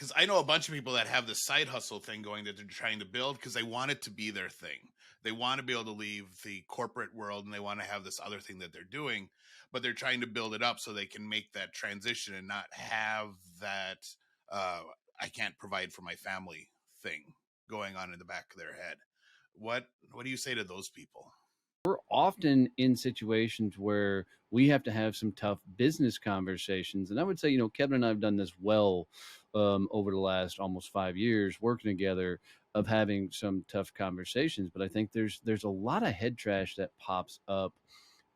because I know a bunch of people that have this side hustle thing going that they're trying to build because they want it to be their thing. They want to be able to leave the corporate world and they want to have this other thing that they're doing, but they're trying to build it up so they can make that transition and not have that uh, I can't provide for my family thing going on in the back of their head. What do you say to those people? We're often in situations where we have to have some tough business conversations. And I would say, Kevin and I have done this well over the last almost 5 years working together of having some tough conversations. But I think there's a lot of head trash that pops up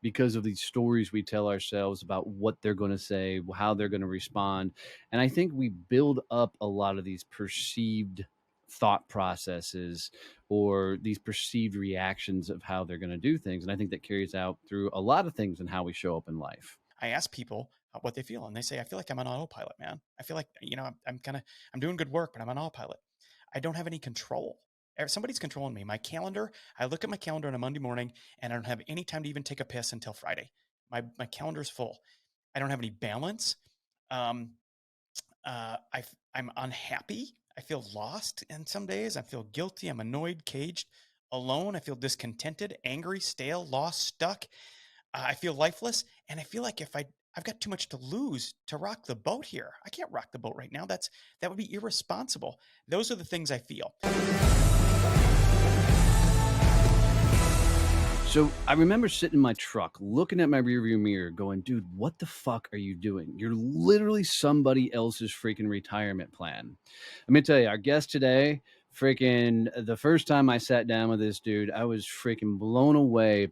because of these stories we tell ourselves about what they're going to say, how they're going to respond. And I think we build up a lot of these perceived thought processes or these perceived reactions of how they're going to do things. And I think that carries out through a lot of things and how we show up in life. I ask people what they feel, and they say, I feel like I'm on autopilot, man. I feel like, I'm doing good work, but I'm on autopilot. I don't have any control. Somebody's controlling me. My calendar, I look at my calendar on a Monday morning and I don't have any time to even take a piss until Friday. My calendar's full. I don't have any balance. Um, I'm unhappy. I feel lost in some days. I feel guilty. I'm annoyed, caged, alone. I feel discontented, angry, stale, lost, stuck. I feel lifeless, and I feel like if I've got too much to lose to rock the boat here. I can't rock the boat right now. That would be irresponsible. Those are the things I feel. So I remember sitting in my truck, looking at my rearview mirror, going, dude, what the fuck are you doing? You're literally somebody else's freaking retirement plan. Let me tell you, our guest today, freaking the first time I sat down with this dude, I was freaking blown away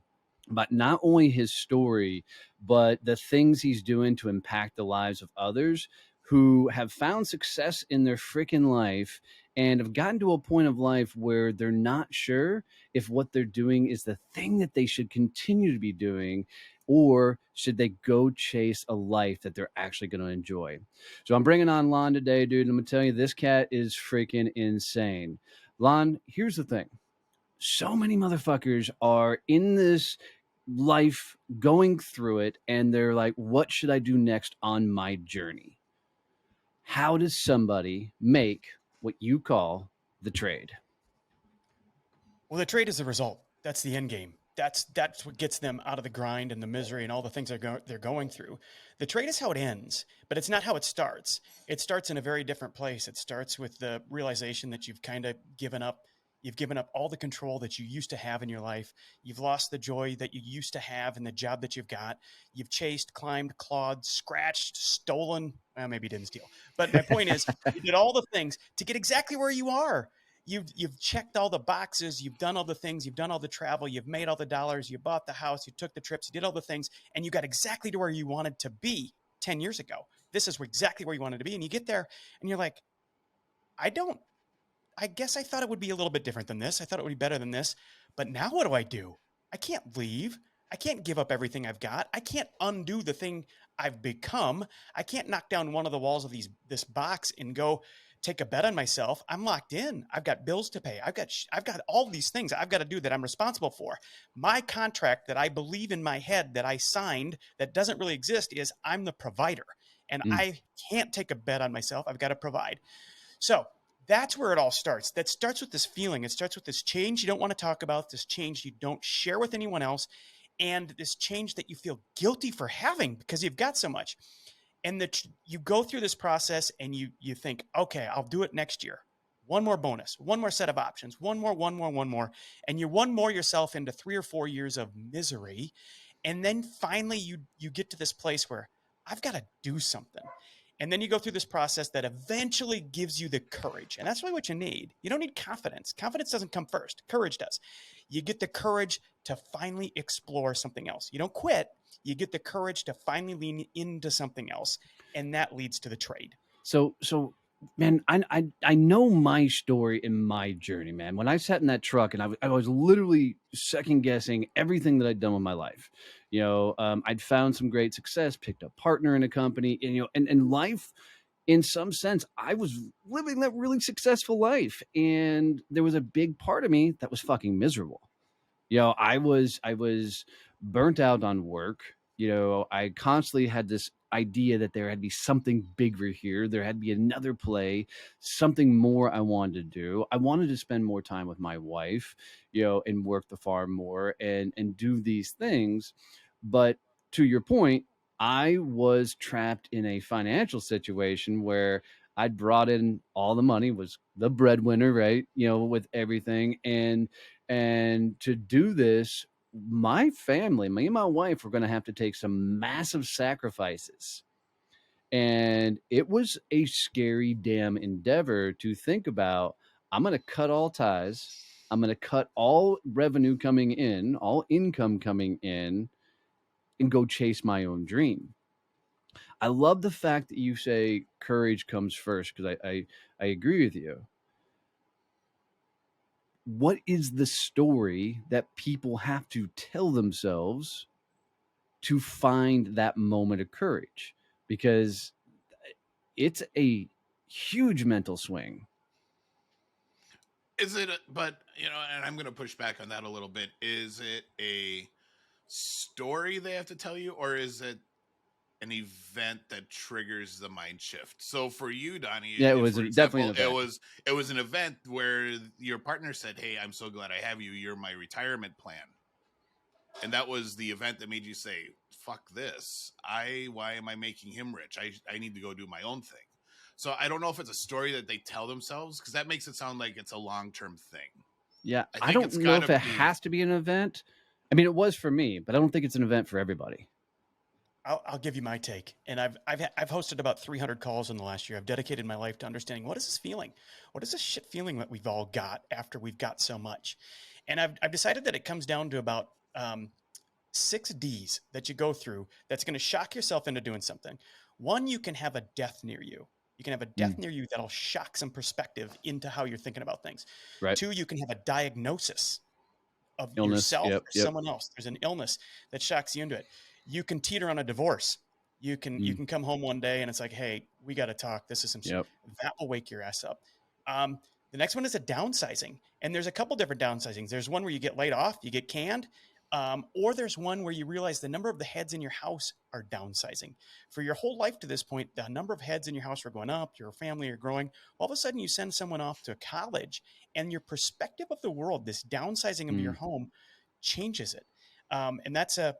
by not only his story, but the things he's doing to impact the lives of others who have found success in their freaking life and have gotten to a point of life where they're not sure if what they're doing is the thing that they should continue to be doing, or should they go chase a life that they're actually going to enjoy. So I'm bringing on Lon today, dude. I'm going to tell you, this cat is freaking insane. Lon, here's the thing. So many motherfuckers are in this life going through it, and they're like, what should I do next on my journey? How does somebody make what you call the trade? Well, the trade is the result. That's the end game. That's what gets them out of the grind and the misery and all the things they're going through. The trade is how it ends, but it's not how it starts. It starts in a very different place. It starts with the realization that you've kind of given up. You've given up all the control that you used to have in your life. You've lost the joy that you used to have in the job that you've got. You've chased, climbed, clawed, scratched, stolen. Well, maybe you didn't steal. But my point is, you did all the things to get exactly where you are. You've checked all the boxes. You've done all the things. You've done all the travel. You've made all the dollars. You bought the house. You took the trips. You did all the things. And you got exactly to where you wanted to be 10 years ago. This is exactly where you wanted to be. And you get there and you're like, I guess I thought it would be a little bit different than this. I thought it would be better than this. But now what do? I can't leave. I can't give up everything I've got. I can't undo the thing I've become. I can't knock down one of the walls of this box and go take a bet on myself. I'm locked in. I've got bills to pay. I've got all these things I've got to do that I'm responsible for. My contract that I believe in my head that I signed that doesn't really exist is I'm the provider, and I can't take a bet on myself. I've got to provide. So that's where it all starts. That starts with this feeling. It starts with this change you don't want to talk about, this change you don't share with anyone else, and this change that you feel guilty for having because you've got so much. And you go through this process and you think, okay, I'll do it next year. One more bonus, one more set of options, one more. And you one more yourself into 3 or 4 years of misery. And then finally you get to this place where I've got to do something. And then you go through this process that eventually gives you the courage. And that's really what you need. You don't need confidence. Confidence doesn't come first. Courage does. You get the courage to finally explore something else. You don't quit. You get the courage to finally lean into something else. And that leads to the trade. So man, I know my story and my journey, man. When I sat in that truck and I was literally second guessing everything that I'd done with my life. I'd found some great success, picked a partner in a company, and life, in some sense, I was living that really successful life. And there was a big part of me that was fucking miserable. I was burnt out on work. I constantly had this idea that there had to be something bigger here. There had to be another play, something more I wanted to do. I wanted to spend more time with my wife, and work the farm more and do these things. But to your point, I was trapped in a financial situation where I'd brought in all the money, was the breadwinner, right? With everything. And to do this, my family, me and my wife, were going to have to take some massive sacrifices. And it was a scary damn endeavor to think about. I'm going to cut all ties. I'm going to cut all revenue coming in, all income coming in, and go chase my own dream. I love the fact that you say courage comes first, because I agree with you. What is the story that people have to tell themselves to find that moment of courage? Because it's a huge mental swing. Is it? But and I'm going to push back on that a little bit. Is it a story they have to tell you, or is it an event that triggers the mind shift? So for you, Donnie, Yeah, it was for definitely an example, it event. was an event where your partner said, "Hey, I'm so glad I have you. You're my retirement plan." And that was the event that made you say, "Fuck this. Why am I making him rich? I need to go do my own thing." So I don't know if it's a story that they tell themselves, because that makes it sound like it's a long-term thing. Yeah, I I think don't it's know got if to it be. has to be an event. I mean, it was for me, but I don't think it's an event for everybody. I'll give you my take. And I've hosted about 300 calls in the last year. I've dedicated my life to understanding, what is this feeling? What is this shit feeling that we've all got after we've got so much? And I've decided that it comes down to about 6 Ds that you go through that's going to shock yourself into doing something. One, you can have a death near you. You can have a death Mm, near you that'll shock some perspective into how you're thinking about things. right. Two, you can have a diagnosis of Illness. yourself Yep. or Yep. someone else. There's an illness that shocks you into it. You can teeter on a divorce. You Mm, can come home one day and it's like, hey, we got to talk. This is some shit yep. that will wake your ass up. Um, the next one is a downsizing, and there's a couple different downsizings. There's one where you get laid off, you get canned, or there's one where you realize the number of the heads in your house are downsizing. For your whole life to this point, the number of heads in your house are going up. Your family are growing. All of a sudden, you send someone off to college, and your perspective of the world, this downsizing of your Mm, home, changes it. And that's a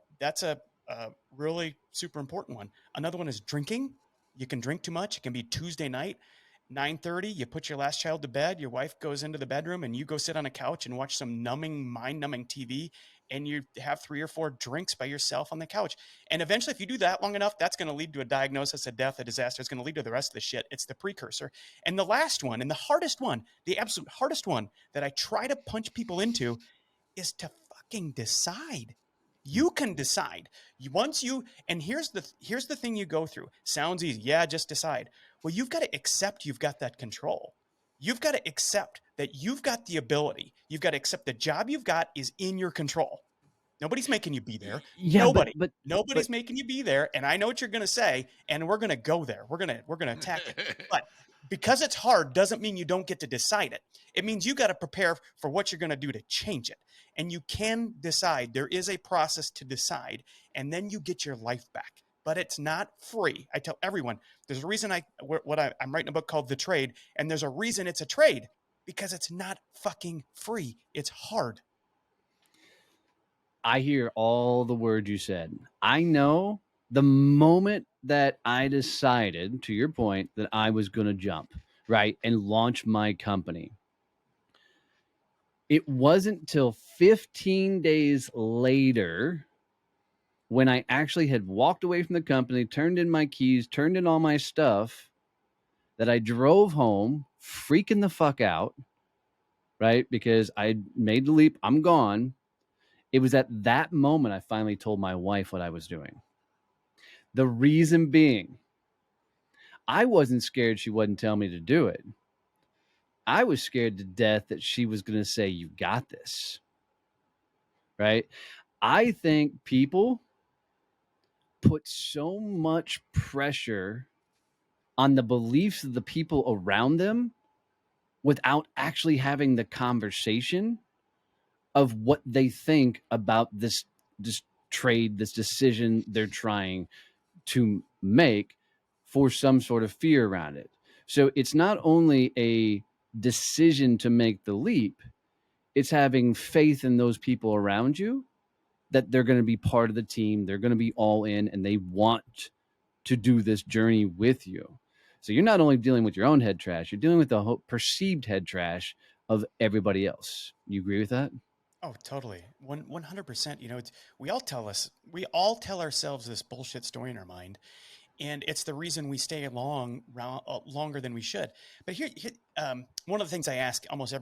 really super important one. Another one is drinking. You can drink too much. It can be Tuesday night, 9:30. You put your last child to bed. Your wife goes into the bedroom, and you go sit on a couch and watch some mind-numbing TV. And you have 3 or 4 drinks by yourself on the couch. And eventually, if you do that long enough, that's going to lead to a diagnosis, a death, a disaster. It's going to lead to the rest of the shit. It's the precursor. And the last one, and the hardest one, the absolute hardest one that I try to punch people into, is to fucking decide. mm. You can decide. And here's the thing you go through. Sounds easy. Yeah, just decide. Well, you've got to accept you've got that control. You've got to accept that you've got the ability. You've got to accept the job you've got is in your control. Nobody's making you be there. Yeah, but Nobody's making you be there. And I know what you're going to say, and we're going to go there. We're going to attack it. But because it's hard doesn't mean you don't get to decide it. It means you got to prepare for what you're going to do to change it. And you can decide. There is a process to decide, and then you get your life back. But it's not free. I tell everyone, there's a reason I'm writing a book called The Trade, and there's a reason it's a trade, because it's not fucking free. It's hard. I hear all the words you said. I know the moment that I decided, to your point, that I was going to jump, right, and launch my company, it wasn't till 15 days later, when I actually had walked away from the company, turned in my keys, turned in all my stuff, that I drove home freaking the fuck out, right? Because I made the leap, I'm gone. It was at that moment I finally told my wife what I was doing. The reason being, I wasn't scared she wouldn't tell me to do it. I was scared to death that she was going to say, "You got this." Right? I think people put so much pressure on the beliefs of the people around them without actually having the conversation of what they think about this trade this decision they're trying to make for some sort of fear around it. So it's not only a decision to make the leap, it's having faith in those people around you that they're going to be part of the team, they're going to be all in, and they want to do this journey with you. So you're not only dealing with your own head trash, you're dealing with the whole perceived head trash of everybody else. You agree with that? Oh, totally. 100%. You know, we all tell ourselves this bullshit story in our mind, and it's the reason we stay longer than we should. But one of the things I ask almost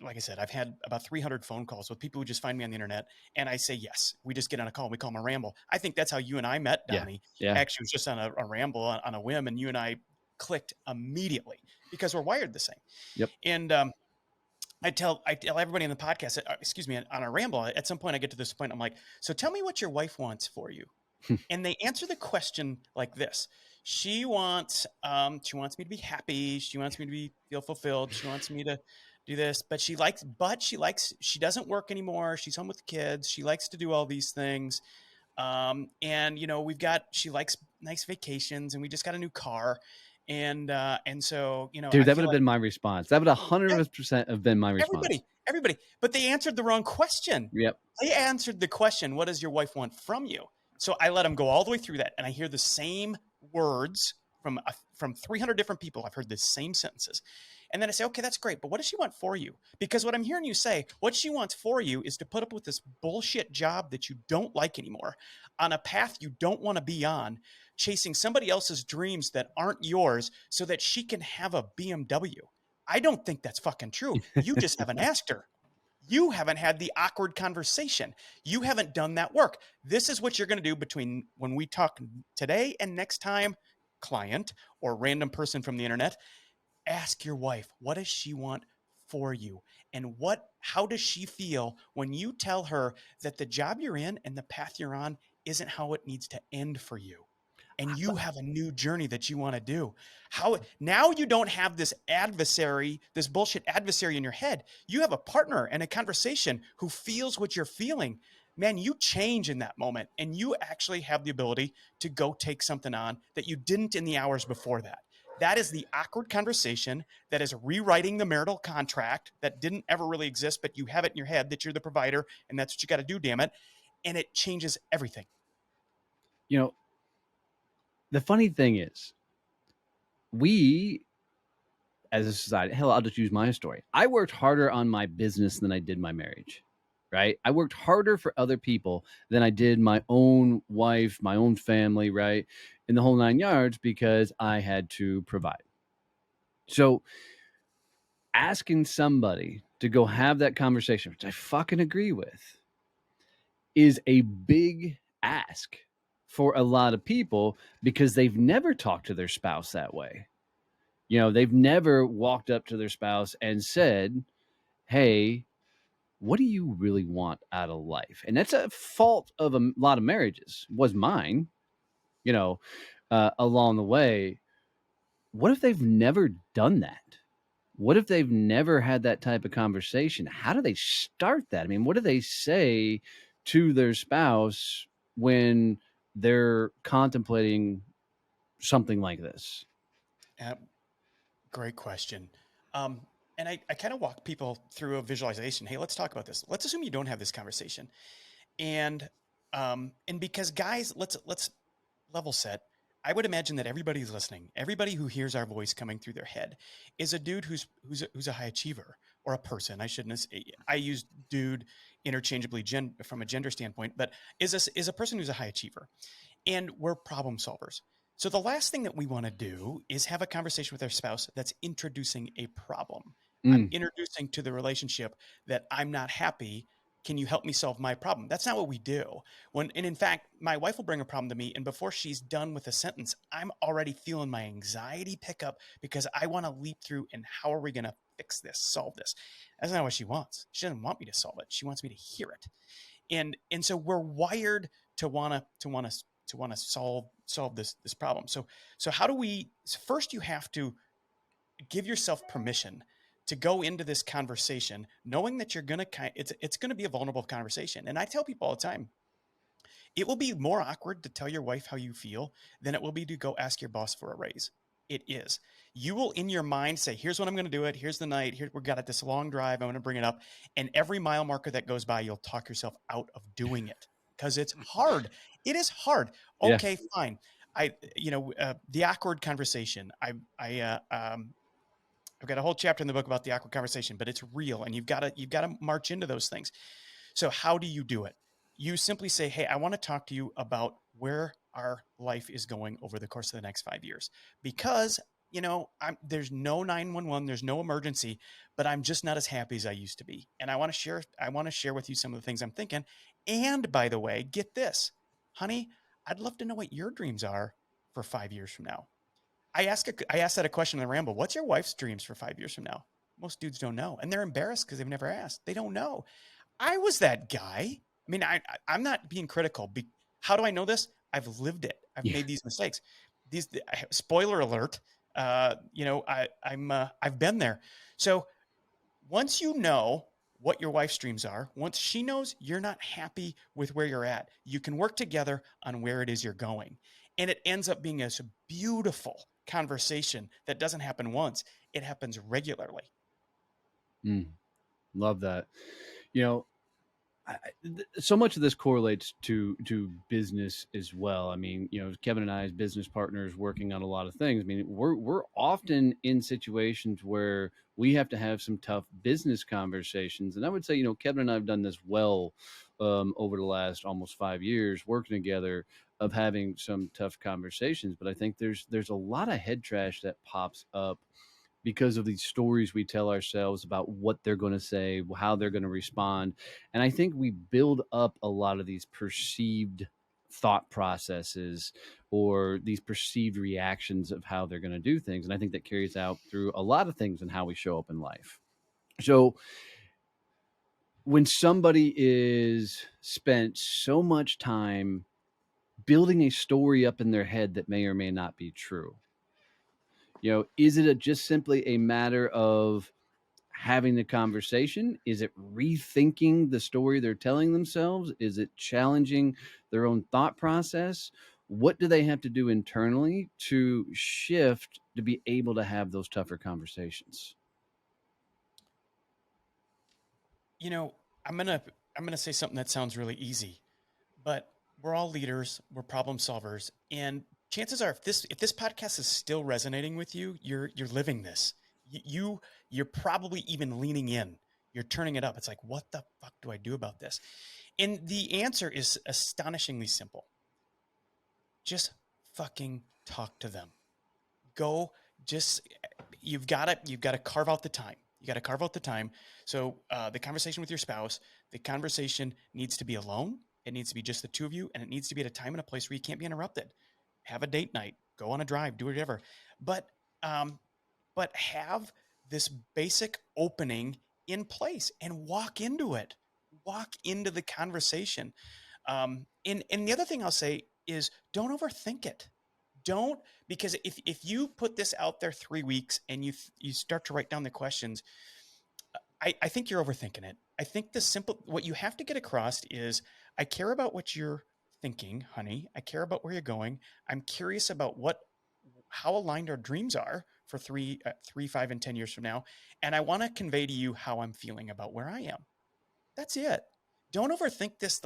like I said, I've had about 300 phone calls with people who just find me on the internet, and I say yes. We just get on a call. We call them a ramble. I think that's how you and I met, Yeah. Donnie. Yeah. Actually, it was just on a ramble on a whim, and you and I clicked immediately because we're wired the same. Yep. And I tell everybody in the podcast, excuse me, on a ramble, at some point I get to this point, I'm like, so tell me what your wife wants for you. And they answer the question like this. She wants me to be happy. She wants me to feel fulfilled. She wants me to do this, but she she doesn't work anymore. She's home with the kids. She likes to do all these things. And you know, she likes nice vacations, and we just got a new car. And so, you know, Dude, I that would feel have like been my response. That would 100% have been my response. everybody, but they answered the wrong question. Yep. They answered the question, what does your wife want from you? So I let them go all the way through that. And I hear the same words from 300 different people. I've heard the same sentences. And then I say, okay, that's great. But what does she want for you? Because what I'm hearing you say, what she wants for you is to put up with this bullshit job that you don't like anymore, on a path you don't want to be on, chasing somebody else's dreams that aren't yours so that she can have a BMW. I don't think that's fucking true. You just haven't asked her. You haven't had the awkward conversation. You haven't done that work. This is what you're going to do between when we talk today and next time, client or random person from the internet. Ask your wife, what does she want for you? And how does she feel when you tell her that the job you're in and the path you're on isn't how it needs to end for you? And you have a new journey that you want to do. Now you don't have this bullshit adversary in your head. You have a partner and a conversation who feels what you're feeling. Man, you change in that moment, and you actually have the ability to go take something on that you didn't in the hours before that. That is the awkward conversation that is rewriting the marital contract that didn't ever really exist, but you have it in your head that you're the provider and that's what you got to do, damn it. And it changes everything. You know, the funny thing is, we as a society, hell, I'll just use my story. I worked harder on my business than I did my marriage, right? I worked harder for other people than I did my own wife, my own family, right? In the whole 9 yards, because I had to provide. So asking somebody to go have that conversation, which I fucking agree with, is a big ask for a lot of people because they've never talked to their spouse that way. You know, they've never walked up to their spouse and said, hey, what do you really want out of life? And that's a fault of a lot of marriages, was mine, you know, along the way. What if they've never done that? What if they've never had that type of conversation? How do they start that? I mean, what do they say to their spouse when they're contemplating something like this? Great question. And I kind of walk people through a visualization. Hey, let's talk about this. Let's assume you don't have this conversation. And because guys, let's level set. I would imagine that everybody's listening. Everybody who hears our voice coming through their head is a dude who's a high achiever, or a person. I use dude interchangeably from a gender standpoint, but is a person who's a high achiever, and we're problem solvers. So the last thing that we want to do is have a conversation with our spouse that's introducing a problem. I'm introducing to the relationship that I'm not happy. Can you help me solve my problem? That's not what we do. And in fact, my wife will bring a problem to me, and before she's done with a sentence, I'm already feeling my anxiety pick up because I want to leap through and how are we going to fix this, solve this? That's not what she wants. She doesn't want me to solve it. She wants me to hear it. And so we're wired to want to solve this problem. So how do we? First, you have to give yourself permission to go into this conversation knowing that you're going to it's going to be a vulnerable conversation. And I tell people all the time, It will be more awkward to tell your wife how you feel than it will be to go ask your boss for a raise. It is. You will in your mind say, here's when I'm going to do it. Here's the night. Here we got it. This long drive. I'm going to bring it up. And every mile marker that goes by, you'll talk yourself out of doing it because it's hard. It is hard. Yeah. Okay, fine. The awkward conversation. I've got a whole chapter in the book about the awkward conversation, but it's real, and you've got to march into those things. So how do you do it? You simply say, hey, I want to talk to you about where our life is going over the course of the next 5 years, because there's no 911, there's no emergency, but I'm just not as happy as I used to be, and I want to share with you some of the things I'm thinking. And by the way, get this, honey, I'd love to know what your dreams are for 5 years from now. I asked that a question in the ramble. What's your wife's dreams for 5 years from now? Most dudes don't know, and they're embarrassed because they've never asked. They don't know. I was that guy. I mean, I'm not being critical. How do I know this? I've lived it. I've made these mistakes. Spoiler alert. I've been there. So once you know what your wife's dreams are, once she knows you're not happy with where you're at, you can work together on where it is you're going. And it ends up being a beautiful conversation that doesn't happen once. It happens regularly. Love that. So much of this correlates to business as well. I mean, Kevin and I as business partners working on a lot of things. I mean, we're often in situations where we have to have some tough business conversations. And I would say, Kevin and I have done this well over the last almost 5 years working together of having some tough conversations. But I think there's a lot of head trash that pops up because of these stories we tell ourselves about what they're going to say, how they're going to respond. And I think we build up a lot of these perceived thought processes or these perceived reactions of how they're going to do things. And I think that carries out through a lot of things and how we show up in life. So when somebody is spent so much time building a story up in their head that may or may not be true, is it just simply a matter of having the conversation? Is it rethinking the story they're telling themselves? Is it challenging their own thought process? What do they have to do internally to shift to be able to have those tougher conversations? I'm gonna say something that sounds really easy, but we're all leaders, we're problem solvers, and chances are, if this podcast is still resonating with you, you're living this. You're probably even leaning in. You're turning it up. It's like, what the fuck do I do about this? And the answer is astonishingly simple. Just fucking talk to them. You've got to carve out the time. You got to carve out the time. So the conversation with your spouse, the conversation needs to be alone. It needs to be just the two of you, and it needs to be at a time and a place where you can't be interrupted. Have a date night, go on a drive, do whatever. But have this basic opening in place and walk into it. Walk into the conversation. And the other thing I'll say is don't overthink it. Because if you put this out there 3 weeks and you start to write down the questions, I think you're overthinking it. I think what you have to get across is, I care about what you're thinking, honey. I care about where you're going. I'm curious about how aligned our dreams are for 3, 5, and 10 years from now. And I want to convey to you how I'm feeling about where I am. That's it. Don't overthink this.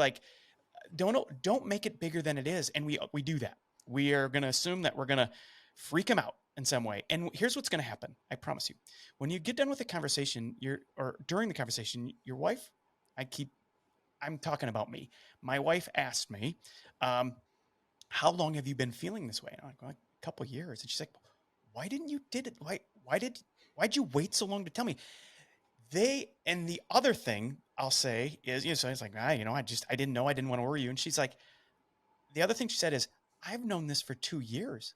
Don't make it bigger than it is. And we do that. We are going to assume that we're going to freak them out in some way. And here's what's going to happen. I promise you, when you get done with the conversation, or during the conversation, your wife, I'm talking about me. My wife asked me, how long have you been feeling this way? And I'm like, well, a couple of years. And she's like, why didn't you did it? Why'd you wait so long to tell me? And the other thing I'll say is, so it's like, I didn't know, I didn't want to worry you. And she's like, the other thing she said is, I've known this for 2 years.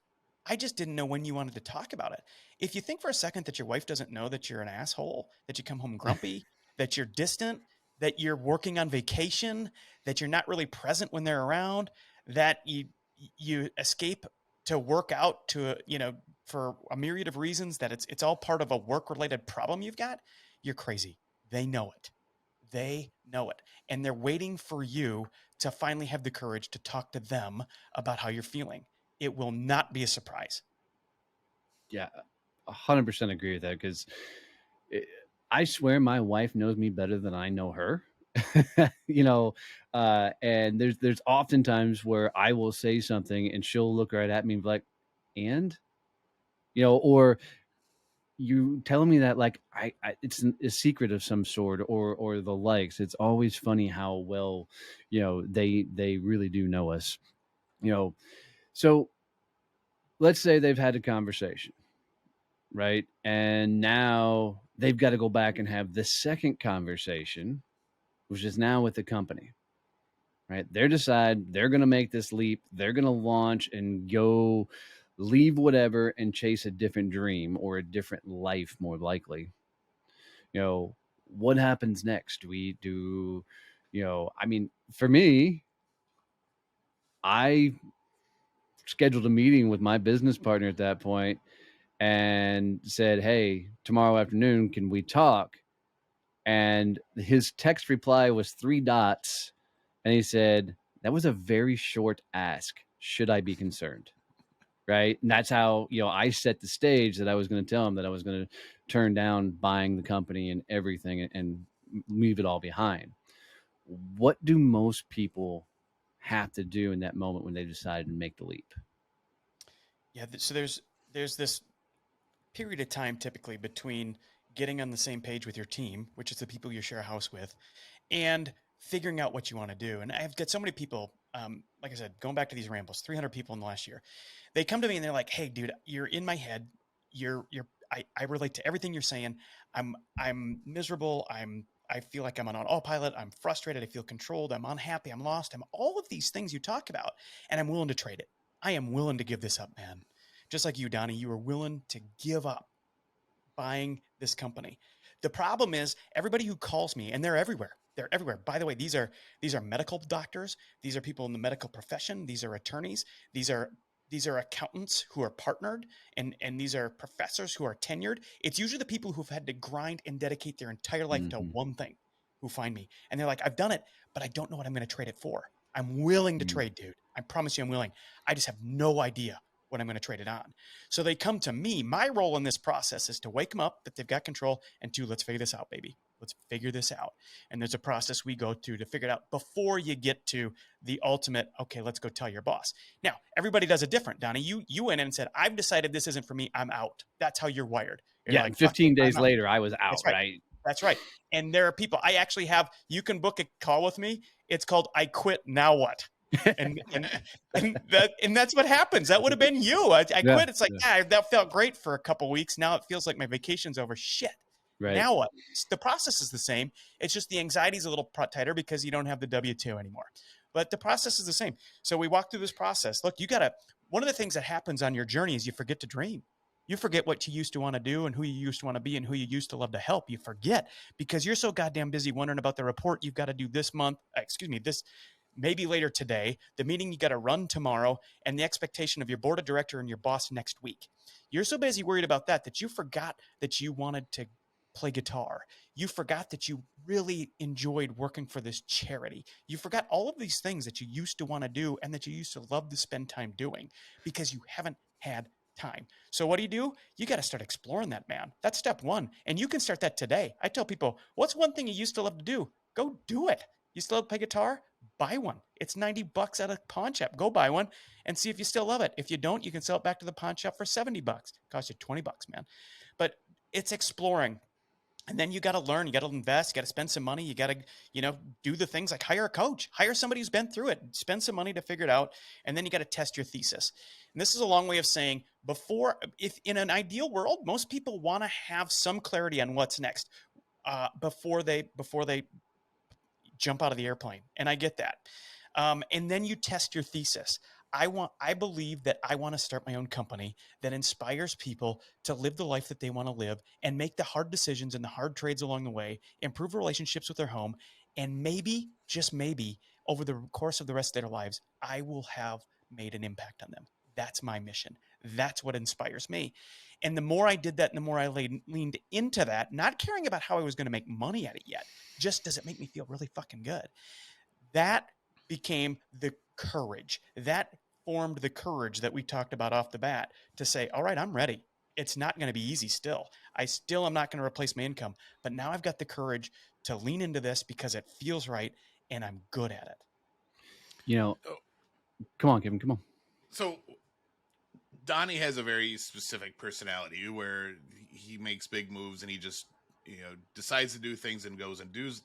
I just didn't know when you wanted to talk about it. If you think for a second that your wife doesn't know that you're an asshole, that you come home grumpy, that you're distant, that you're working on vacation, that you're not really present when they're around, that you escape to work out for a myriad of reasons, that it's all part of a work-related problem you've got, you're crazy. They know it. And they're waiting for you to finally have the courage to talk to them about how you're feeling. It will not be a surprise. Yeah, 100% agree with that because I swear my wife knows me better than I know her. you know, and there's often times where I will say something and she'll look right at me and be like, and or you telling me that like it's a secret of some sort or the likes. It's always funny how well they really do know us. So let's say they've had a conversation, right? And now they've got to go back and have the second conversation, which is now with the company, right? They're decide they're going to make this leap. They're going to launch and go leave whatever and chase a different dream or a different life, more likely. What happens next? I mean, for me, I scheduled a meeting with my business partner at that point and said, hey, tomorrow afternoon, can we talk? And his text reply was 3 dots. And he said, that was a very short ask. Should I be concerned? Right. And that's how, I set the stage that I was going to tell him that I was going to turn down buying the company and everything and leave it all behind. What do most people have to do in that moment when they decide to make the leap? Yeah. So there's this period of time typically between getting on the same page with your team, which is the people you share a house with, and figuring out what you want to do. And I've got so many people, like I said, going back to these rambles, 300 people in the last year, they come to me and they're like, hey, dude, you're in my head. I relate to everything you're saying. I'm miserable. I feel like I'm on autopilot. I'm frustrated. I feel controlled. I'm unhappy. I'm lost. I'm all of these things you talk about, and I'm willing to trade it. I am willing to give this up, man. Just like you, Donnie, you are willing to give up buying this company. The problem is everybody who calls me, and they're everywhere. They're everywhere. By the way, these are medical doctors. These are people in the medical profession. These are attorneys. These are accountants who are partnered, and these are professors who are tenured. It's usually the people who've had to grind and dedicate their entire life to one thing who find me. And they're like, I've done it, but I don't know what I'm going to trade it for. I'm willing to trade, dude. I promise you I'm willing. I just have no idea what I'm going to trade it on. So they come to me. My role in this process is to wake them up that they've got control, and 2, let's figure this out, baby. Let's figure this out. And there's a process we go to figure it out before you get to the ultimate, okay, let's go tell your boss. Now, everybody does it different, Donnie. You went in and said, I've decided this isn't for me. I'm out. That's how you're wired. You're Yeah, like, and fuck it, 15 I'm days out. later, I was out, That's right. right? That's right. And there are people, I actually have, you can book a call with me. It's called I Quit, Now What? and that's what happens. That would have been you. I quit. It's like, that felt great for a couple weeks. Now it feels like my vacation's over. Shit. Right. Now what? The process is the same. It's just the anxiety is a little tighter because you don't have the W-2 anymore. But the process is the same. So we walk through this process. Look, one of the things that happens on your journey is you forget to dream. You forget what you used to want to do and who you used to want to be and who you used to love to help. You forget because you're so goddamn busy wondering about the report you've got to do this month. This maybe later today, the meeting you got to run tomorrow, and the expectation of your board of director and your boss next week. You're so busy worried about that you forgot that you wanted to play guitar. You forgot that you really enjoyed working for this charity. You forgot all of these things that you used to want to do and that you used to love to spend time doing because you haven't had time. So what do? You got to start exploring that, man. That's step 1. And you can start that today. I tell people, what's one thing you used to love to do? Go do it. You still love to play guitar? Buy one. It's $90 at a pawn shop. Go buy one and see if you still love it. If you don't, you can sell it back to the pawn shop for $70. Cost you $20, man. But it's exploring. And then you got to learn, you got to invest, you got to spend some money, you got to, do the things like hire a coach, hire somebody who's been through it, spend some money to figure it out. And then you got to test your thesis. And this is a long way of saying if in an ideal world, most people want to have some clarity on what's next before they jump out of the airplane. And I get that. And then you test your thesis. I believe that I want to start my own company that inspires people to live the life that they want to live and make the hard decisions and the hard trades along the way, improve relationships with their home. And maybe, just maybe, over the course of the rest of their lives, I will have made an impact on them. That's my mission. That's what inspires me. And the more I did that and the more I leaned into that, not caring about how I was going to make money at it yet, just does it make me feel really fucking good? That became the courage. That formed the courage that we talked about off the bat to say, all right, I'm ready. It's not going to be easy still. I still am not going to replace my income, but now I've got the courage to lean into this because it feels right and I'm good at it. You know, Oh, come on, Kevin, come on. so Donnie has a very specific personality where he makes big moves and he just decides to do things and goes and does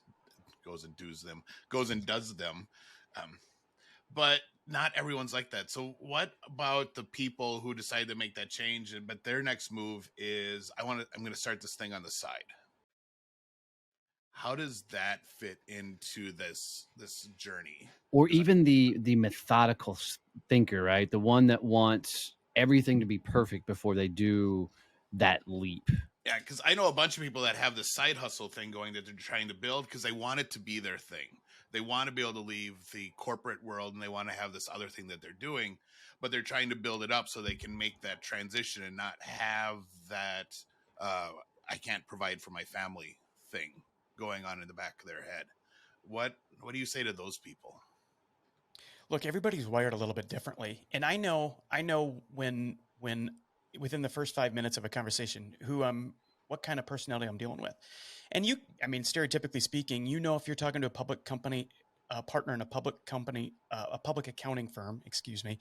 them. Um, but not everyone's like that. So what about the people who decide to make that change but their next move is I'm going to start this thing on the side? How does that fit into this journey? Or 'Cause even the methodical thinker, right? The one that wants everything to be perfect before they do that leap. Yeah, because I know a bunch of people that have the side hustle thing going that they're trying to build because they want it to be their thing. They want to be able to leave the corporate world and they want to have this other thing that they're doing, but they're trying to build it up so they can make that transition and not have that uh, I can't provide for my family thing going on in the back of their head. What do you say to those people? Look, everybody's wired a little bit differently. And I know when within the first 5 minutes of a conversation what kind of personality I'm dealing with. And stereotypically speaking, if you're talking to a public company, a partner in a public company, a public accounting firm, excuse me,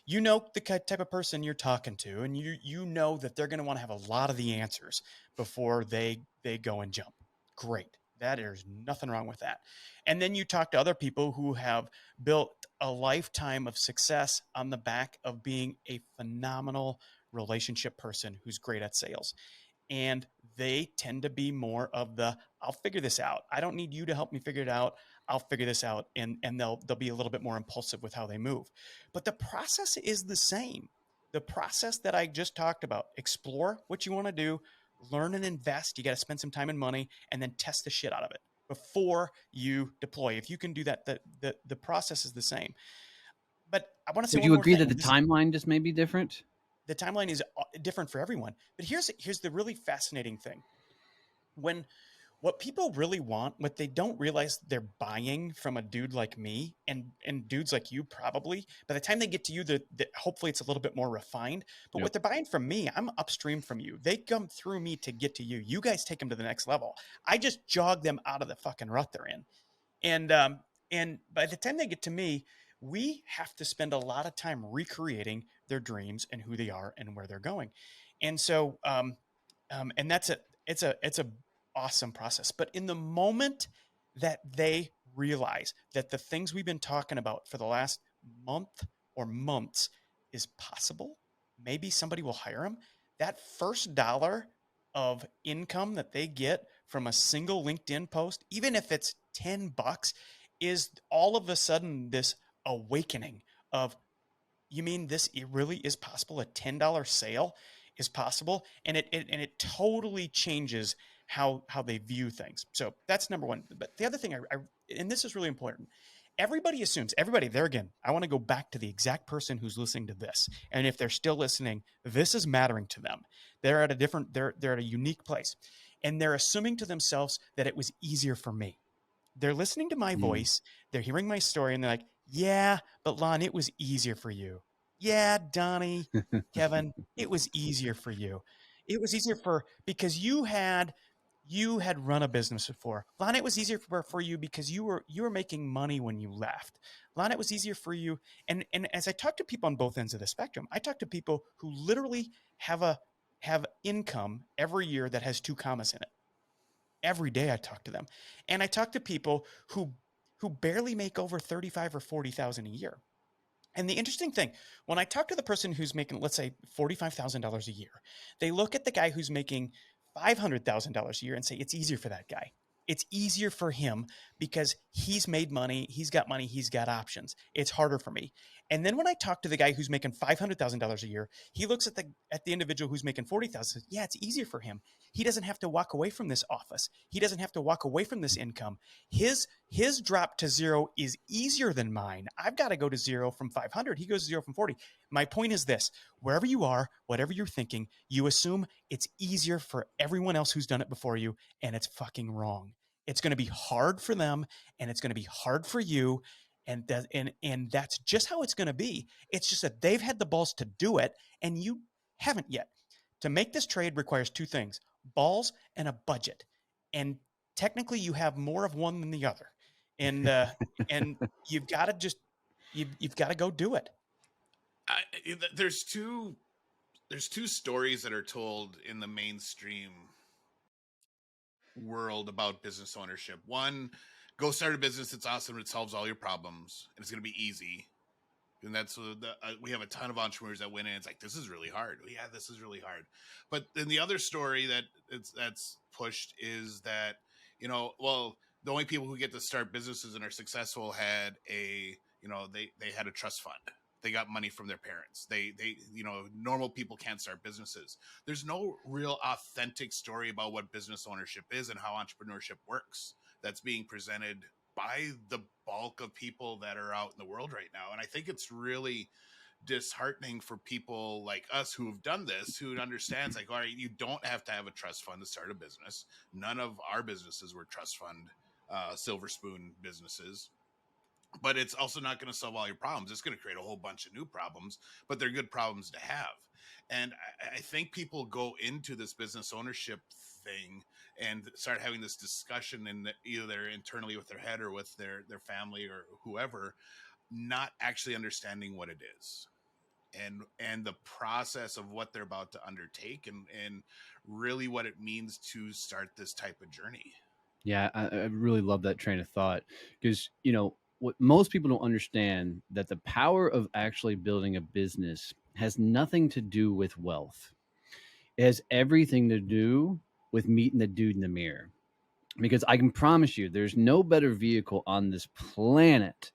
the type of person you're talking to, and you know that they're going to want to have a lot of the answers before they go and jump. Great. There's nothing wrong with that. And then you talk to other people who have built a lifetime of success on the back of being a phenomenal relationship person who's great at sales. And they tend to be more of the, I'll figure this out. I don't need you to help me figure it out. I'll figure this out. And they'll be a little bit more impulsive with how they move. But the process is the same. The process that I just talked about, explore what you want to do, learn and invest. You got to spend some time and money and then test the shit out of it before you deploy. If you can do that, the process is the same. But I want to say Would one you more agree thing. that the timeline just may be different? The timeline is different for everyone. But here's the really fascinating thing. What people really want, what they don't realize they're buying from a dude like me and dudes like you probably, by the time they get to you, hopefully it's a little bit more refined. But what they're buying from me, I'm upstream from you. They come through me to get to you. You guys take them to the next level. I just jog them out of the fucking rut they're in. And by the time they get to me, we have to spend a lot of time recreating their dreams and who they are and where they're going. And so, and that's it. It's a awesome process. But in the moment that they realize that the things we've been talking about for the last month or months is possible, maybe somebody will hire them. That first dollar of income that they get from a single LinkedIn post, even if it's $10, is all of a sudden this awakening of, you mean this it really is possible? A $10 sale is possible, and it totally changes how they view things. So that's number one. But the other thing, and this is really important. Everybody assumes, there again, I want to go back to the exact person who's listening to this. And if they're still listening, this is mattering to them. They're at a unique place. And they're assuming to themselves that it was easier for me. They're listening to my voice. They're hearing my story and they're like, yeah, but Lon, it was easier for you. Yeah, Donnie, Kevin, it was easier for you. It was easier because you had run a business before. Lon, it was easier for you because you were making money when you left. Lon, it was easier for you. And as I talk to people on both ends of the spectrum, I talk to people who literally have income every year that has 2 commas in it. Every day I talk to them. And I talk to people who barely make over 35 or 40,000 a year. And the interesting thing, when I talk to the person who's making, let's say, $45,000 a year, they look at the guy who's making $500,000 a year and say, it's easier for that guy. It's easier for him because he's made money, he's got options. It's harder for me. And then when I talk to the guy who's making $500,000 a year, he looks at the individual who's making $40,000. Yeah, it's easier for him. He doesn't have to walk away from this office. He doesn't have to walk away from this income. His drop to zero is easier than mine. I've got to go to zero from 500. He goes to zero from 40. My point is this: wherever you are, whatever you're thinking, you assume it's easier for everyone else who's done it before you, and it's fucking wrong. It's going to be hard for them, and it's going to be hard for you. And that's just how it's going to be. It's just that they've had the balls to do it, and you haven't yet. To make this trade requires two things: balls and a budget. And technically, you have more of one than the other. And and you've got to just you've got to go do it. There's two stories that are told in the mainstream world about business ownership. One, go start a business. It's awesome. It solves all your problems, and it's going to be easy. And that's we have a ton of entrepreneurs that went in. It's like, this is really hard. Yeah, this is really hard. But then the other story that's pushed is that, well, the only people who get to start businesses and are successful had they had a trust fund. They got money from their parents. They normal people can't start businesses. There's no real authentic story about what business ownership is and how entrepreneurship works that's being presented by the bulk of people that are out in the world right now. And I think it's really disheartening for people like us who have done this, who understands like, all right, you don't have to have a trust fund to start a business. None of our businesses were trust fund, silver spoon businesses. But it's also not going to solve all your problems. It's going to create a whole bunch of new problems, but they're good problems to have. And I think people go into this business ownership thing and start having this discussion in either internally with their head or with their family or whoever, not actually understanding what it is and the process of what they're about to undertake and really what it means to start this type of journey. Yeah, I really love that train of thought because, what most people don't understand that the power of actually building a business has nothing to do with wealth. It has everything to do with meeting the dude in the mirror. Because I can promise you, there's no better vehicle on this planet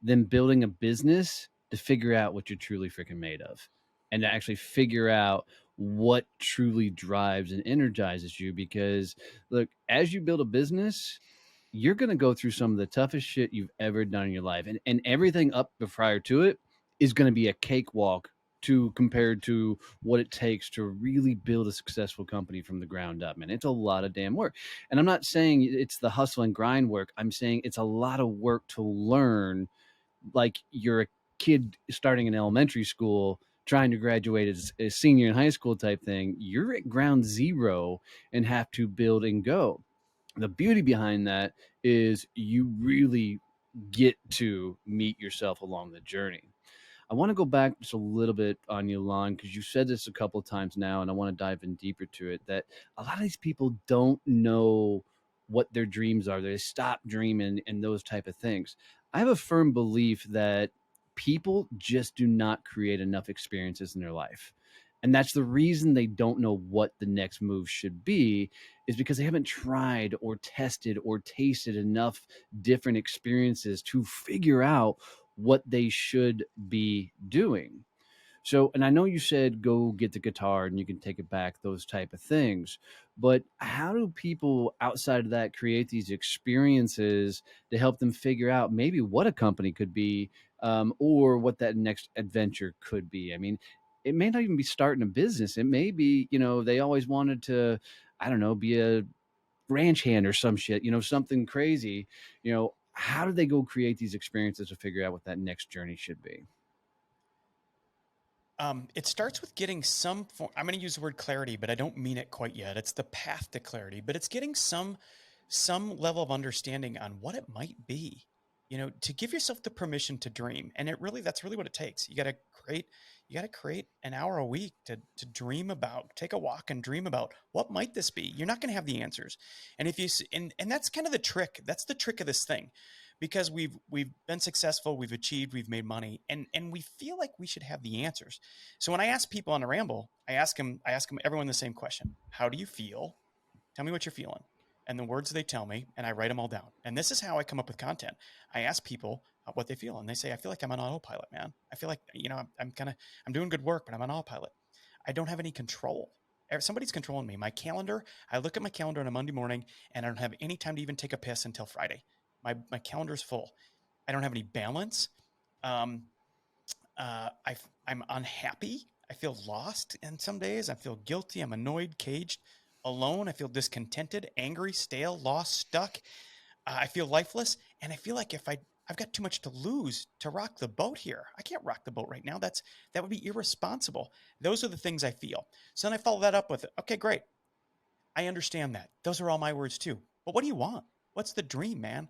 than building a business to figure out what you're truly freaking made of and to actually figure out what truly drives and energizes you. Because, look, as you build a business, you're going to go through some of the toughest shit you've ever done in your life. And everything up prior to it is going to be a cakewalk to compared to what it takes to really build a successful company from the ground up. Man, it's a lot of damn work. And I'm not saying it's the hustle and grind work. I'm saying it's a lot of work to learn, like you're a kid starting in elementary school trying to graduate as a senior in high school type thing. You're at ground zero and have to build and go. The beauty behind that is you really get to meet yourself along the journey. I want to go back just a little bit on you, Lon, because you said this a couple of times now, and I want to dive in deeper to it. That a lot of these people don't know what their dreams are. They stop dreaming and those type of things. I have a firm belief that people just do not create enough experiences in their life. And that's the reason they don't know what the next move should be, is because they haven't tried or tested or tasted enough different experiences to figure out what they should be doing. So, and I know you said go get the guitar and you can take it back, those type of things. But how do people outside of that create these experiences to help them figure out maybe what a company could be, or what that next adventure could be? I mean, it may not even be starting a business. It may be, they always wanted to, I don't know, be a ranch hand or some shit, something crazy. How do they go create these experiences to figure out what that next journey should be? It starts with getting some form. I'm going to use the word clarity, but I don't mean it quite yet. It's the path to clarity, but it's getting some level of understanding on what it might be. To give yourself the permission to dream, and that's really what it takes. You got to create an hour a week to dream about. Take a walk and dream about what might this be. You're not going to have the answers, and if you and that's kind of the trick. That's the trick of this thing. Because we've been successful, we've achieved, we've made money, and we feel like we should have the answers. So when I ask people on the ramble, I ask them everyone the same question: how do you feel? Tell me what you're feeling. And the words they tell me, and I write them all down. And this is how I come up with content. I ask people what they feel, and they say, I feel like I'm on autopilot, man. I feel like I'm doing good work, but I'm on autopilot. I don't have any control. Somebody's controlling me. My calendar, I look at my calendar on a Monday morning, and I don't have any time to even take a piss until Friday. My calendar's full. I don't have any balance. Um, I'm unhappy. I feel lost. And some days I feel guilty. I'm annoyed, caged, alone. I feel discontented, angry, stale, lost, stuck. I feel lifeless. And I feel like if I've got too much to lose to rock the boat here. I can't rock the boat right now. That would be irresponsible. Those are the things I feel. So then I follow that up with, okay, great. I understand that. Those are all my words too. But what do you want? What's the dream, man?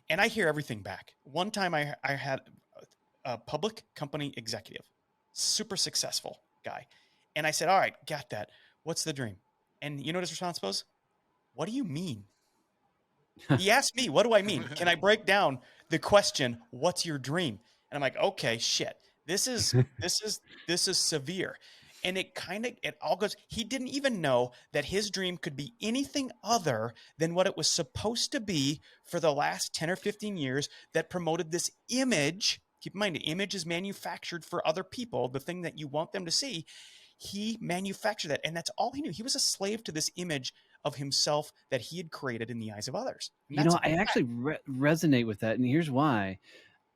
And I hear everything back. One time I had a public company executive, super successful guy. And I said, all right, got that. What's the dream? And you know what his response was? What do you mean? He asked me, what do I mean? Can I break down the question, what's your dream? And I'm like, okay, shit. This is severe. And it all goes, he didn't even know that his dream could be anything other than what it was supposed to be for the last 10 or 15 years that promoted this image. Keep in mind, the image is manufactured for other people, the thing that you want them to see. He manufactured that, and that's all he knew. He was a slave to this image of himself that he had created in the eyes of others. And I actually resonate with that. And here's why.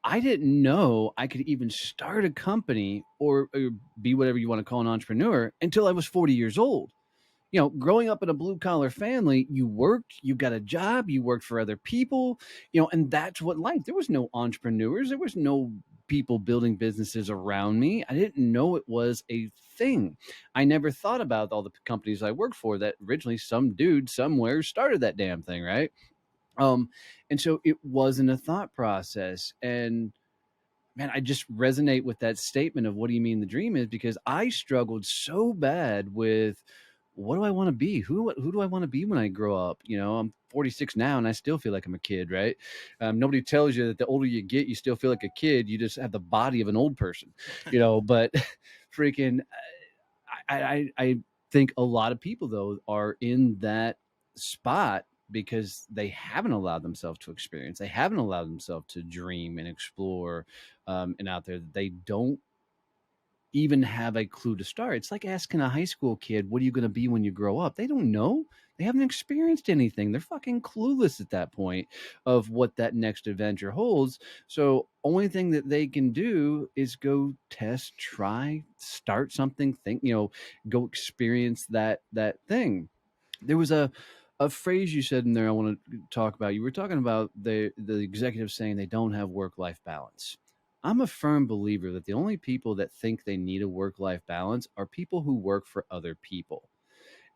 I didn't know I could even start a company or be whatever you want to call an entrepreneur until I was 40 years old. Growing up in a blue collar family, you worked, you got a job, you worked for other people, and that's what life. There was no entrepreneurs. There was no people building businesses around me. I didn't know it was a thing. I never thought about all the companies I worked for that originally some dude somewhere started that damn thing, right? And so it wasn't a thought process. And man, I just resonate with that statement of what do you mean the dream is, because I struggled so bad with what do I want to be? Who do I want to be when I grow up? I'm 46 now and I still feel like I'm a kid, right? Nobody tells you that the older you get, you still feel like a kid. You just have the body of an old person, but freaking, I think a lot of people though are in that spot because they haven't allowed themselves to experience. They haven't allowed themselves to dream and explore, and out there. They don't even have a clue to start. It's like asking a high school kid, what are you going to be when you grow up? They don't know. They haven't experienced anything. They're fucking clueless at that point of what that next adventure holds. So only thing that they can do is go test, try, start something, think, go experience that thing. There was a phrase you said in there I want to talk about. You were talking about the executives saying they don't have work-life balance. I'm a firm believer that the only people that think they need a work-life balance are people who work for other people.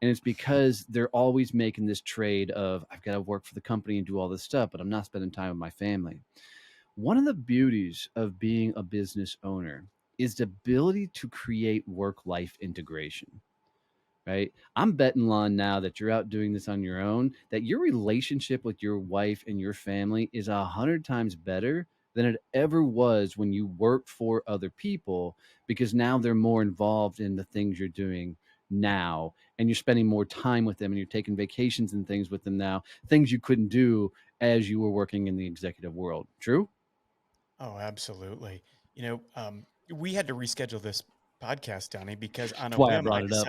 And it's because they're always making this trade of I've got to work for the company and do all this stuff, but I'm not spending time with my family. One of the beauties of being a business owner is the ability to create work-life integration. Right. I'm betting on now that you're out doing this on your own, that your relationship with your wife and your family is 100 times better than it ever was when you worked for other people, because now they're more involved in the things you're doing now, and you're spending more time with them, and you're taking vacations and things with them now, things you couldn't do as you were working in the executive world. True? Oh, absolutely. We had to reschedule this podcast, Donnie, because That's why I brought it up.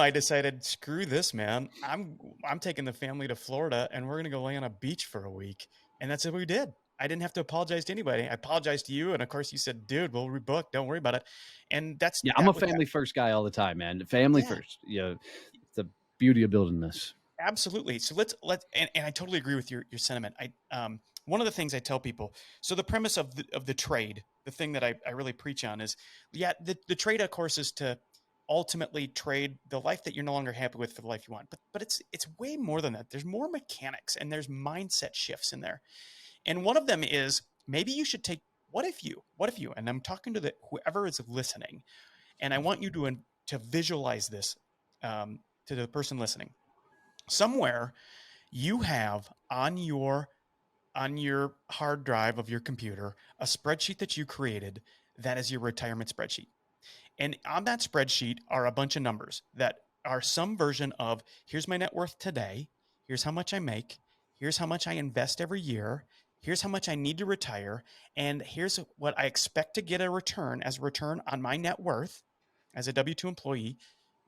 I decided, screw this, man. I'm taking the family to Florida and we're gonna go lay on a beach for a week. And that's what we did. I didn't have to apologize to anybody. I apologized to you, and of course you said, dude, we'll rebook. Don't worry about it. And Yeah, I'm a family first guy all the time, man. Family first. It's the beauty of building this. Absolutely. So let's and I totally agree with your sentiment. One of the things I tell people, so the premise of the trade, the thing that I really preach on is, the trade, of course, is to ultimately trade the life that you're no longer happy with for the life you want. But it's way more than that. There's more mechanics and there's mindset shifts in there. And one of them is, maybe you should take, what if you, and I'm talking to whoever is listening, and I want you to visualize this, to the person listening. Somewhere you have on your hard drive of your computer a spreadsheet that you created that is your retirement spreadsheet. And on that spreadsheet are a bunch of numbers that are some version of, here's my net worth today, here's how much I make, here's how much I invest every year, here's how much I need to retire, and here's what I expect to get as a return on my net worth as a W-2 employee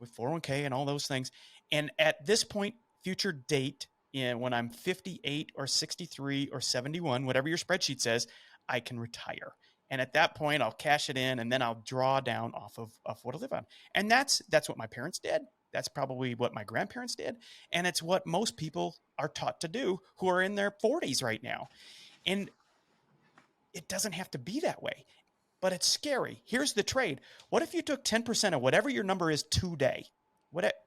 with 401k and all those things. And at this point, future date, when I'm 58 or 63 or 71, whatever your spreadsheet says, I can retire. And at that point, I'll cash it in, and then I'll draw down off of what I live on. And that's what my parents did. That's probably what my grandparents did. And it's what most people are taught to do who are in their 40s right now. And it doesn't have to be that way, but it's scary. Here's the trade. What if you took 10% of whatever your number is today?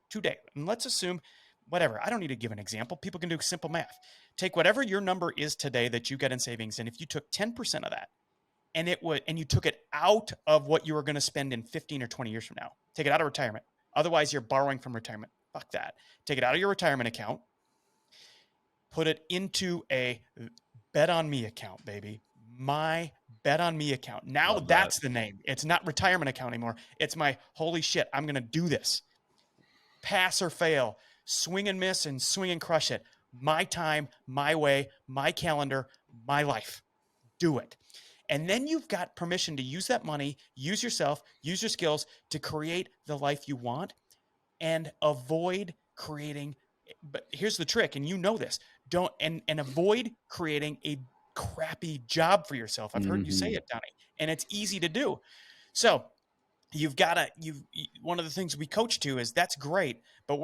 Today? And let's assume whatever. I don't need to give an example. People can do simple math. Take whatever your number is today that you get in savings, and if you took 10% of that, and you took it out of what you were going to spend in 15 or 20 years from now, take it out of retirement. Otherwise, you're borrowing from retirement. Fuck that. Take it out of your retirement account, put it into a bet on me account, baby. My bet on me account. Now that's the name. It's not retirement account anymore. It's my holy shit, I'm going to do this. Pass or fail, swing and miss and swing and crush it. My time, my way, my calendar, my life. Do it. And then you've got permission to use that money, use yourself, use your skills to create the life you want and avoid creating. But here's the trick, and you know this. Don't and avoid creating a crappy job for yourself. I've heard you say it, Donnie, and it's easy to do. So you've got to, one of the things we coach to is that's great, but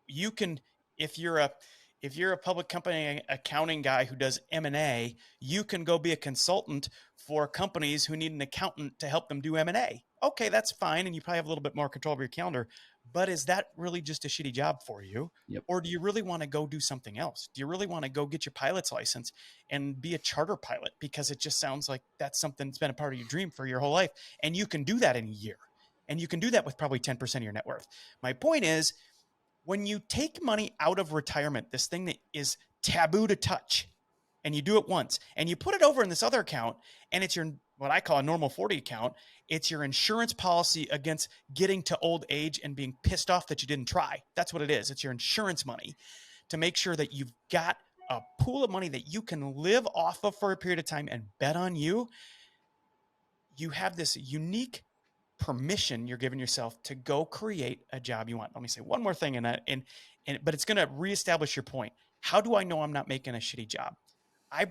you can, if you're a public company accounting guy who does M&A, you can go be a consultant for companies who need an accountant to help them do M&A. Okay, that's fine. And you probably have a little bit more control over your calendar, but is that really just a shitty job for you? Yep. Or do you really want to go do something else? Do you really want to go get your pilot's license and be a charter pilot? Because it just sounds like that's something that's been a part of your dream for your whole life. And you can do that in a year. And you can do that with probably 10% of your net worth. My point is, when you take money out of retirement, this thing that is taboo to touch, and you do it once, and you put it over in this other account, and it's your, what I call a normal 40 account, it's your insurance policy against getting to old age and being pissed off that you didn't try. That's what it is. It's your insurance money to make sure that you've got a pool of money that you can live off of for a period of time and bet on you. You have this unique permission you're giving yourself to go create a job you want. Let me say one more thing in that, but it's going to reestablish your point. How do I know I'm not making a shitty job? I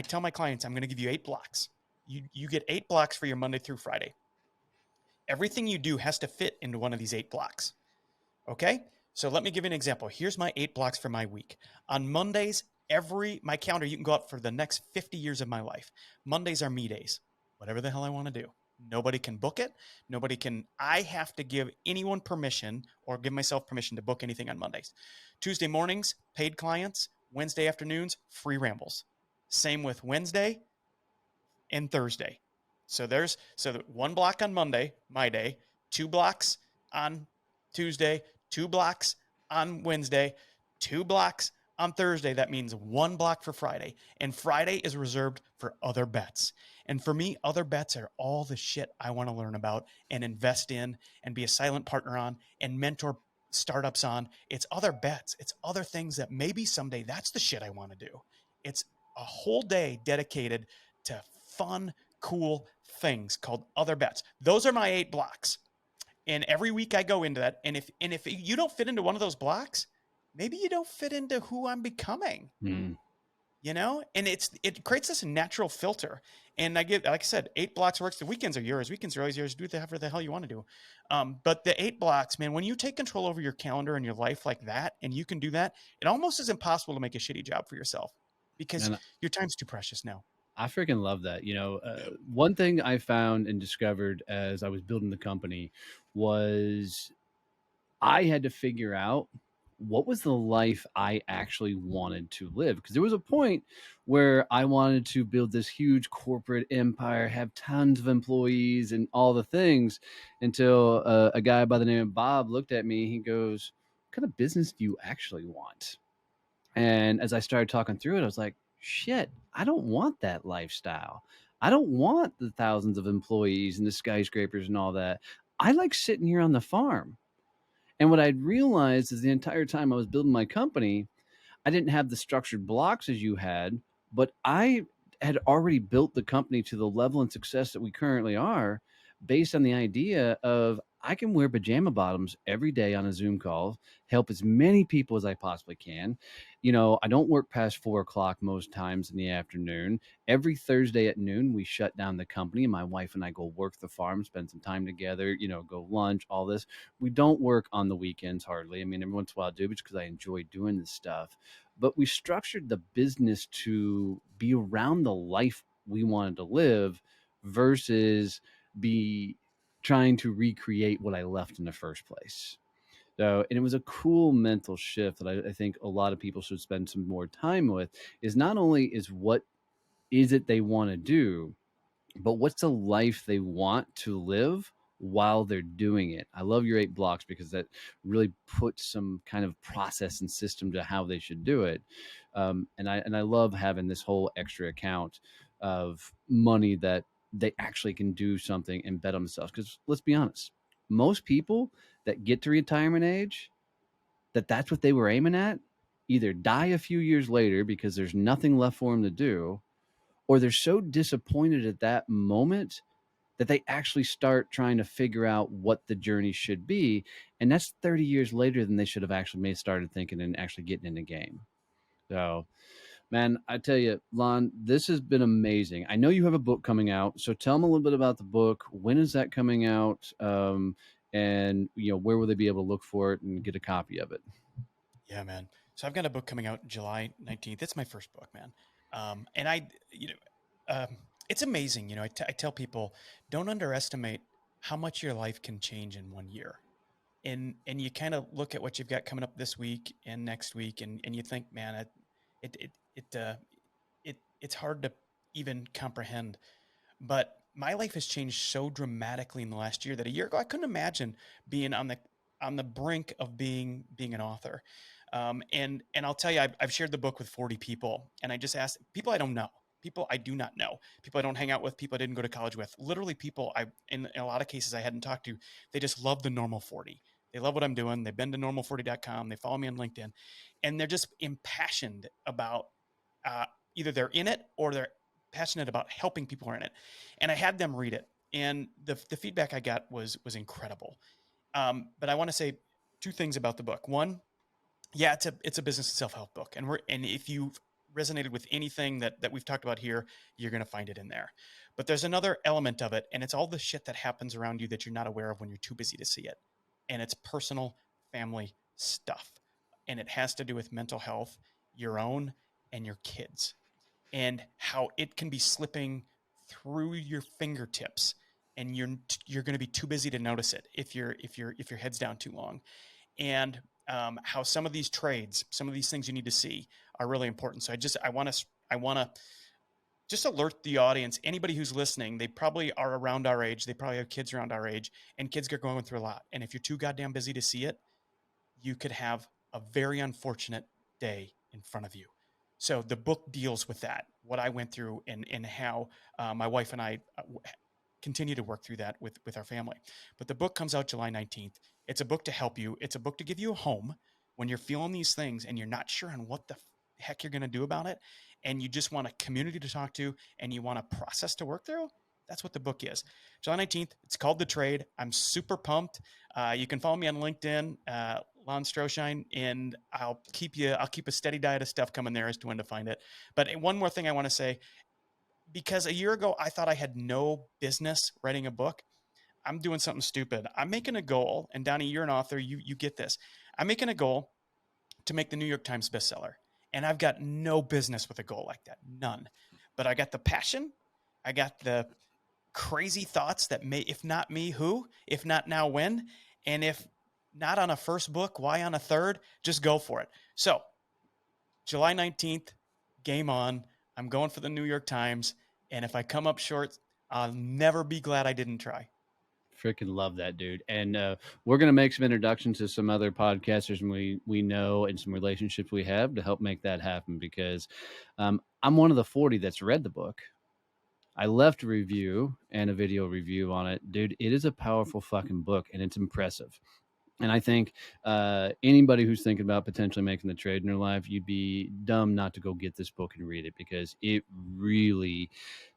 tell my clients, I'm going to give you 8 blocks. You get 8 blocks for your Monday through Friday. Everything you do has to fit into one of these 8 blocks. Okay. So let me give you an example. Here's my 8 blocks for my week. On Mondays, my calendar, you can go out for the next 50 years of my life. Mondays are me days, whatever the hell I want to do. Nobody can book it. I have to give anyone permission or give myself permission to book anything on Mondays. Tuesday mornings, paid clients. Wednesday afternoons, free rambles. Same with Wednesday and Thursday. So there's 1 block on Monday, my day, 2 blocks on Tuesday, 2 blocks on Wednesday, 2 blocks on Thursday. That means 1 block for Friday. And Friday is reserved for other bets. And for me, other bets are all the shit I want to learn about and invest in and be a silent partner on and mentor startups on. It's other bets. It's other things that maybe someday that's the shit I want to do. It's a whole day dedicated to fun, cool things called other bets. Those are my 8 blocks. And every week I go into that. And if you don't fit into one of those blocks, maybe you don't fit into who I'm becoming. You know, and it creates this natural filter. And like I said, 8 blocks works. The weekends are yours. Weekends are always yours. Do whatever the hell you want to do. But the 8 blocks, man, when you take control over your calendar and your life like that, and you can do that, it almost is impossible to make a shitty job for yourself because your time's too precious now. I freaking love that. You know, one thing I found and discovered as I was building the company was I had to figure out what was the life I actually wanted to live. Because there was a point where I wanted to build this huge corporate empire, have tons of employees and all the things, until a guy by the name of Bob looked at me. He goes, "What kind of business do you actually want?" And as I started talking through it, I was like, shit, I don't want that lifestyle. I don't want the thousands of employees and the skyscrapers and all that. I like sitting here on the farm. And what I'd realized is the entire time I was building my company, I didn't have the structured blocks as you had, but I had already built the company to the level and success that we currently are based on the idea of I can wear pajama bottoms every day on a Zoom call, help as many people as I possibly can. You know, I don't work past 4 o'clock most times in the afternoon. Every Thursday at noon, we shut down the company and my wife and I go work the farm, spend some time together, you know, go lunch, all this. We don't work on the weekends hardly. I mean, every once in a while I do, because I enjoy doing this stuff. but we structured the business to be around the life we wanted to live versus be trying to recreate what I left in the first place. So, and it was a cool mental shift that I think a lot of people should spend some more time with. Is not only is what is it they want to do, but what's the life they want to live while they're doing it. I love your 8 blocks because that really puts some kind of process and system to how they should do it. And I love having this whole extra account of money that they actually can do something and bet on themselves. Because let's be honest, most people that get to retirement age, that's what they were aiming at, either die a few years later because there's nothing left for them to do, or they're so disappointed at that moment that they actually start trying to figure out what the journey should be. And that's 30 years later than they should have actually started thinking and actually getting in the game. So, man, I tell you, Lon, this has been amazing. I know you have a book coming out. So tell them a little bit about the book. When is that coming out? And, where will they be able to look for it and get a copy of it? Yeah, man. So I've got a book coming out July 19th. It's my first book, man. And it's amazing. I tell people, don't underestimate how much your life can change in 1 year. And you kind of look at what you've got coming up this week and next week, and you think, man, it's hard to even comprehend. But my life has changed so dramatically in the last year that a year ago I couldn't imagine being on the brink of being an author. And I'll tell you, I've shared the book with 40 people, and I just asked people I don't know, people I do not know, people I don't hang out with, people I didn't go to college with, literally people in a lot of cases I hadn't talked to. They just love the Normal 40. They love what I'm doing. They've been to normal40.com. They follow me on LinkedIn, and they're just impassioned about either they're in it or they're passionate about helping people who are in it. And I had them read it, and the feedback I got was incredible. But I want to say 2 things about the book. One, yeah, it's a business and self-help book, and if you've resonated with anything that we've talked about here, you're going to find it in there. But there's another element of it, and it's all the shit that happens around you that you're not aware of when you're too busy to see it. And it's personal family stuff, and it has to do with mental health, your own and your kids, and how it can be slipping through your fingertips, and you're going to be too busy to notice it if your head's down too long. And how some of these trades, some of these things you need to see are really important. So I want to just alert the audience, anybody who's listening, they probably are around our age. They probably have kids around our age, and kids are going through a lot. And if you're too goddamn busy to see it, you could have a very unfortunate day in front of you. So the book deals with that, what I went through, and how my wife and I continue to work through that with our family. But the book comes out July 19th. It's a book to help you. It's a book to give you a home when you're feeling these things and you're not sure on what the heck you're going to do about it, and you just want a community to talk to, and you want a process to work through. That's what the book is. July 19th. It's called The Trade. I'm super pumped. You can follow me on LinkedIn, Lon Stroschein, and I'll keep a steady diet of stuff coming there as to when to find it. But one more thing I want to say, because a year ago I thought I had no business writing a book. I'm doing something stupid. I'm making a goal, and Donnie, you're an author. You get this. I'm making a goal to make the New York Times bestseller, and I've got no business with a goal like that, none. But I got the passion. I got the crazy thoughts that may, if not me, who? If not now, when? And if not on a first book, why on a third? Just go for it. So July 19th, game on. I'm going for the New York Times. And if I come up short, I'll never be glad I didn't try. Freaking love that, dude. And we're going to make some introductions to some other podcasters we know and some relationships we have to help make that happen, because I'm one of the 40 that's read the book. I left a review and a video review on it. Dude, it is a powerful fucking book, and it's impressive. And I think anybody who's thinking about potentially making the trade in their life, you'd be dumb not to go get this book and read it, because it really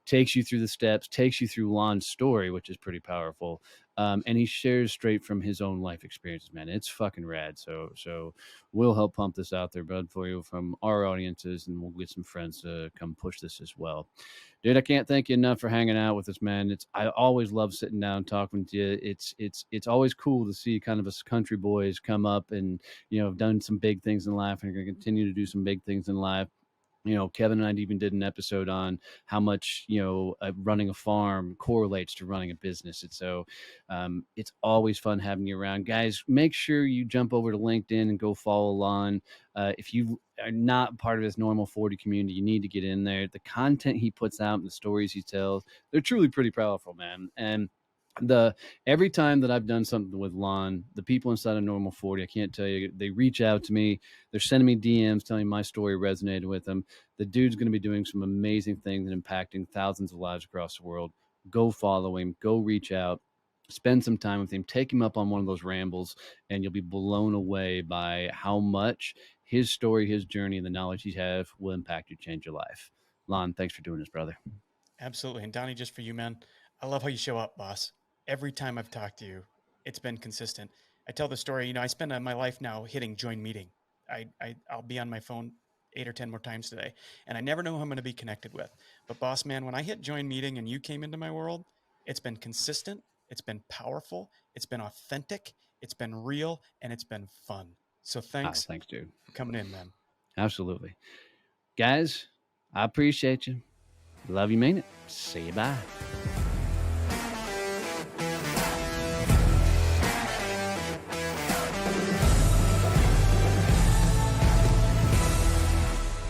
takes you through the steps, takes you through Lon's story, which is pretty powerful. And he shares straight from his own life experiences, man. It's fucking rad. So we'll help pump this out there, bud, for you from our audiences, and we'll get some friends to come push this as well. Dude, I can't thank you enough for hanging out with us, man. I always love sitting down and talking with you. It's always cool to see kind of us country boys come up and have done some big things in life and are going to continue to do some big things in life. Kevin and I even did an episode on how much running a farm correlates to running a business. And so it's always fun having you around, guys. Make sure you jump over to LinkedIn and go follow Lon. If you are not part of this normal 40 community, you need to get in there. The content he puts out and the stories he tells, they're truly pretty powerful, man. And every time that I've done something with Lon, the people inside of Normal 40, I can't tell you, they reach out to me. They're sending me DMs telling me my story resonated with them. The dude's going to be doing some amazing things and impacting thousands of lives across the world. Go follow him. Go reach out. Spend some time with him. Take him up on one of those rambles, and you'll be blown away by how much his story, his journey, and the knowledge he has will impact you, change your life. Lon, thanks for doing this, brother. Absolutely. And Donnie, just for you, man, I love how you show up, boss. Every time I've talked to you, it's been consistent. I tell the story, I spend my life now hitting join meeting. I'll be on my phone 8 or 10 more times today, and I never know who I'm going to be connected with. But boss, man, when I hit join meeting and you came into my world, it's been consistent. It's been powerful. It's been authentic. It's been real, and it's been fun. So thanks. Thanks, dude. For coming in, man. Absolutely. Guys, I appreciate you. Love you, mean it. See you, bye.